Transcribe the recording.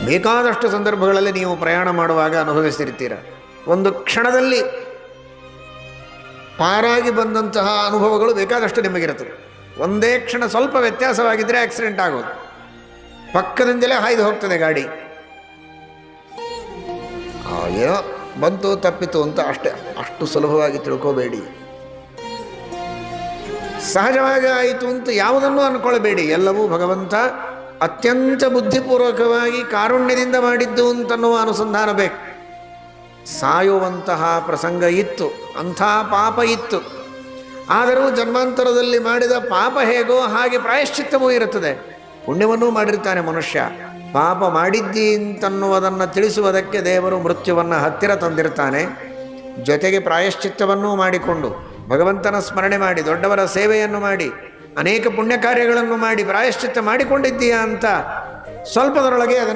ಬೇಕಾದಷ್ಟು ಸಂದರ್ಭಗಳಲ್ಲಿ ನೀವು ಪ್ರಯಾಣ ಮಾಡುವಾಗ ಅನುಭವಿಸಿರ್ತೀರ. ಒಂದು ಕ್ಷಣದಲ್ಲಿ ಪಾರಾಗಿ ಬಂದಂತಹ ಅನುಭವಗಳು ಬೇಕಾದಷ್ಟು ನಿಮಗಿರುತ್ತವೆ. ಒಂದೇ ಕ್ಷಣ ಸ್ವಲ್ಪ ವ್ಯತ್ಯಾಸವಾಗಿದ್ದರೆ ಆಕ್ಸಿಡೆಂಟ್ ಆಗೋದು, ಪಕ್ಕದಿಂದಲೇ ಹಾಯ್ದು ಹೋಗ್ತದೆ ಗಾಡಿ. ಏನೋ ಬಂತು ತಪ್ಪಿತು ಅಂತ ಅಷ್ಟು ಸುಲಭವಾಗಿ ತಿಳ್ಕೋಬೇಡಿ. ಸಹಜವಾಗಿ ಆಯಿತು ಅಂತ ಯಾವುದನ್ನು ಅಂದ್ಕೊಳ್ಬೇಡಿ. ಎಲ್ಲವೂ ಭಗವಂತ ಅತ್ಯಂತ ಬುದ್ಧಿಪೂರ್ವಕವಾಗಿ ಕಾರುಣ್ಯದಿಂದ ಮಾಡಿದ್ದು ಅಂತನ್ನುವ ಅನುಸಂಧಾನ ಬೇಕು. ಸಾಯುವಂತಹ ಪ್ರಸಂಗ ಇತ್ತು, ಅಂಥ ಪಾಪ ಇತ್ತು. ಆದರೂ ಜನ್ಮಾಂತರದಲ್ಲಿ ಮಾಡಿದ ಪಾಪ ಹೇಗೋ ಹಾಗೆ ಪ್ರಾಯಶ್ಚಿತ್ತವೂ ಇರುತ್ತದೆ. ಪುಣ್ಯವನ್ನೂ ಮಾಡಿರ್ತಾನೆ ಮನುಷ್ಯ. ಪಾಪ ಮಾಡಿದ್ದಿ ಅಂತನ್ನುವುದನ್ನು ತಿಳಿಸುವುದಕ್ಕೆ ದೇವರು ಮೃತ್ಯುವನ್ನು ಹತ್ತಿರ ತಂದಿರ್ತಾನೆ. ಜೊತೆಗೆ ಪ್ರಾಯಶ್ಚಿತ್ತವನ್ನೂ ಮಾಡಿಕೊಂಡು ಭಗವಂತನ ಸ್ಮರಣೆ ಮಾಡಿ, ದೊಡ್ಡವರ ಸೇವೆಯನ್ನು ಮಾಡಿ, ಅನೇಕ ಪುಣ್ಯ ಕಾರ್ಯಗಳನ್ನು ಮಾಡಿ ಪ್ರಾಯಶ್ಚಿತ್ತ ಮಾಡಿಕೊಂಡಿದ್ದೀಯಾ ಅಂತ ಸ್ವಲ್ಪದರೊಳಗೆ ಅದನ್ನು